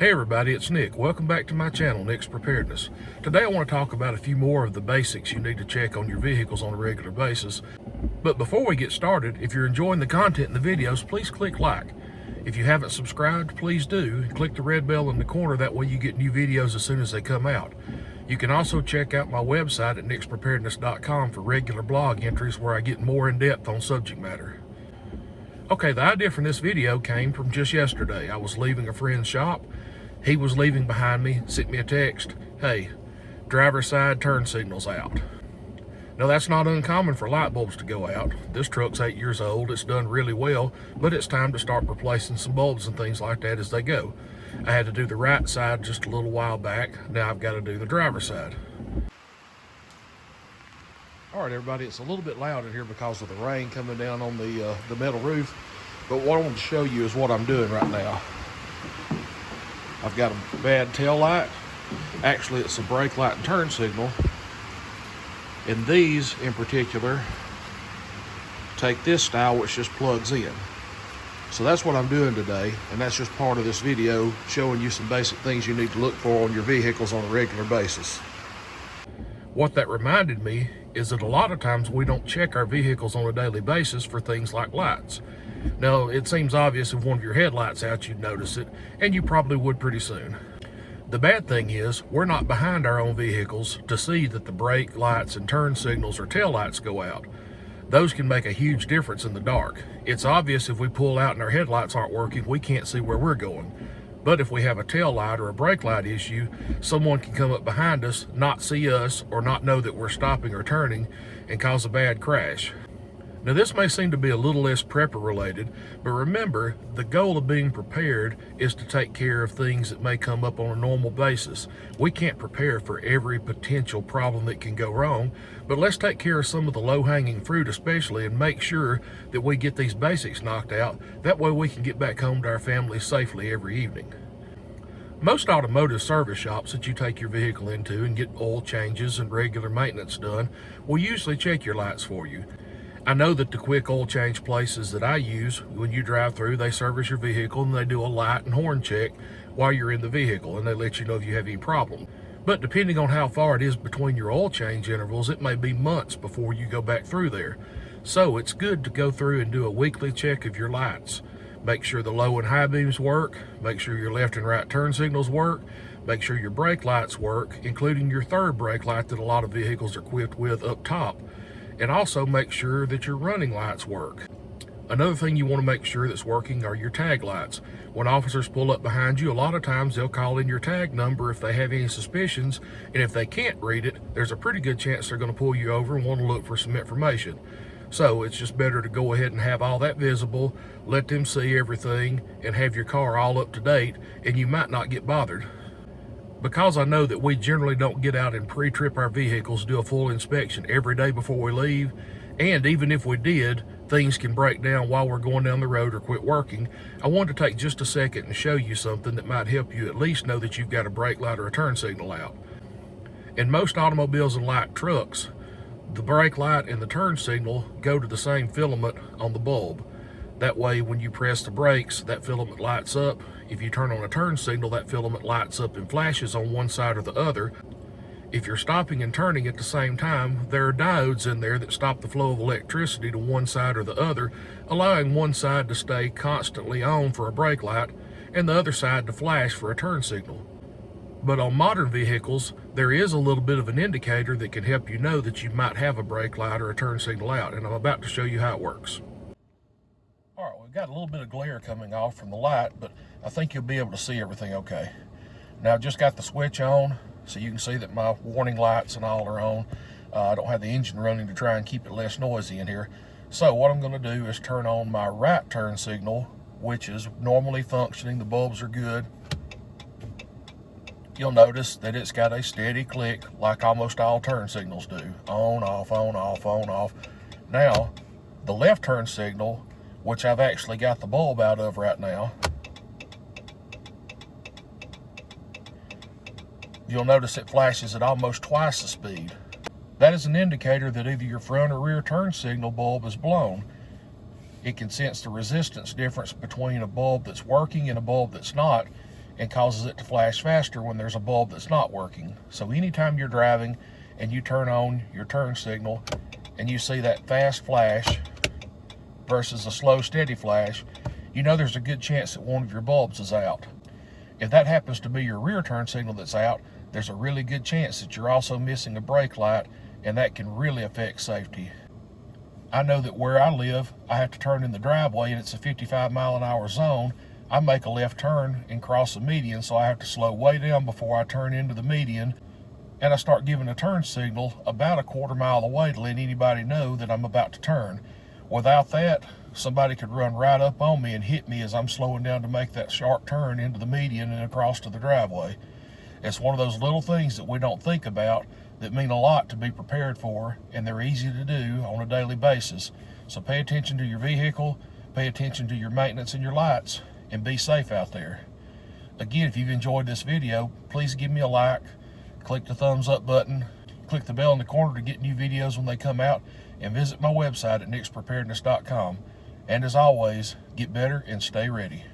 Hey everybody, it's Nick. Welcome back to my channel, Nick's Preparedness. Today I want to talk about a few more of the basics you need to check on your vehicles on a regular basis. But before we get started, if you're enjoying the content in the videos, please click like. If you haven't subscribed, please do. Click the red bell in the corner, that way you get new videos as soon as they come out. You can also check out my website at nickspreparedness.com for regular blog entries where I get more in depth on subject matter. Okay, the idea for this video came from just yesterday. I was leaving a friend's shop. He was leaving behind me, sent me a text, hey, driver's side turn signal's out. Now that's not uncommon for light bulbs to go out. This truck's 8 years old, it's done really well, but it's time to start replacing some bulbs and things like that as they go. I had to do the right side just a little while back, now I've got to do the driver's side. All right, everybody, it's a little bit loud in here because of the rain coming down on the metal roof, but what I want to show you is what I'm doing right now. I've got a bad tail light. Actually, it's a brake light and turn signal. And these, in particular, take this style, which just plugs in. So that's what I'm doing today, and that's just part of this video, showing you some basic things you need to look for on your vehicles on a regular basis. What that reminded me is that a lot of times we don't check our vehicles on a daily basis for things like lights. Now, it seems obvious if one of your headlights out, you'd notice it, and you probably would pretty soon. The bad thing is, we're not behind our own vehicles to see that the brake lights and turn signals or tail lights go out. Those can make a huge difference in the dark. It's obvious if we pull out and our headlights aren't working, we can't see where we're going. But if we have a tail light or a brake light issue, someone can come up behind us, not see us, or not know that we're stopping or turning, and cause a bad crash. Now this may seem to be a little less prepper related, but remember, the goal of being prepared is to take care of things that may come up on a normal basis. We can't prepare for every potential problem that can go wrong, but let's take care of some of the low-hanging fruit especially and make sure that we get these basics knocked out. That way we can get back home to our families safely every evening. Most automotive service shops that you take your vehicle into and get oil changes and regular maintenance done will usually check your lights for you. I know that the quick oil change places that I use, when you drive through, they service your vehicle and they do a light and horn check while you're in the vehicle, and they let you know if you have any problem. But depending on how far it is between your oil change intervals, it may be months before you go back through there. So it's good to go through and do a weekly check of your lights. Make sure the low and high beams work, make sure your left and right turn signals work, make sure your brake lights work, including your third brake light that a lot of vehicles are equipped with up top. And also make sure that your running lights work. Another thing you want to make sure that's working are your tag lights. When officers pull up behind you, a lot of times they'll call in your tag number if they have any suspicions, and if they can't read it, there's a pretty good chance they're going to pull you over and want to look for some information. So it's just better to go ahead and have all that visible, let them see everything, and have your car all up to date, and you might not get bothered. Because I know that we generally don't get out and pre-trip our vehicles, do a full inspection every day before we leave, and even if we did, things can break down while we're going down the road or quit working, I wanted to take just a second and show you something that might help you at least know that you've got a brake light or a turn signal out. In most automobiles and light trucks, the brake light and the turn signal go to the same filament on the bulb. That way, when you press the brakes, that filament lights up. If you turn on a turn signal, that filament lights up and flashes on one side or the other. If you're stopping and turning at the same time, there are diodes in there that stop the flow of electricity to one side or the other, allowing one side to stay constantly on for a brake light and the other side to flash for a turn signal. But on modern vehicles, there is a little bit of an indicator that can help you know that you might have a brake light or a turn signal out, and I'm about to show you how it works. All right, we've got a little bit of glare coming off from the light, but I think you'll be able to see everything okay. Now I've just got the switch on, so you can see that my warning lights and all are on. I don't have the engine running to try and keep it less noisy in here. So what I'm gonna do is turn on my right turn signal, which is normally functioning, the bulbs are good. You'll notice that it's got a steady click like almost all turn signals do. On, off, on, off, on, off. Now, the left turn signal, which I've actually got the bulb out of right now, you'll notice it flashes at almost twice the speed. That is an indicator that either your front or rear turn signal bulb is blown. It can sense the resistance difference between a bulb that's working and a bulb that's not, and causes it to flash faster when there's a bulb that's not working. So anytime you're driving and you turn on your turn signal and you see that fast flash versus a slow steady flash, you know there's a good chance that one of your bulbs is out. If that happens to be your rear turn signal that's out, there's a really good chance that you're also missing a brake light, and that can really affect safety. I know that where I live, I have to turn in the driveway and it's a 55-mile-an-hour zone. I make a left turn and cross the median, so I have to slow way down before I turn into the median, and I start giving a turn signal about a quarter mile away to let anybody know that I'm about to turn. Without that, somebody could run right up on me and hit me as I'm slowing down to make that sharp turn into the median and across to the driveway. It's one of those little things that we don't think about that mean a lot to be prepared for, and they're easy to do on a daily basis. So pay attention to your vehicle, pay attention to your maintenance and your lights, and be safe out there. Again, if you've enjoyed this video, please give me a like, click the thumbs up button, click the bell in the corner to get new videos when they come out, and visit my website at nickspreparedness.com. And as always, get better and stay ready.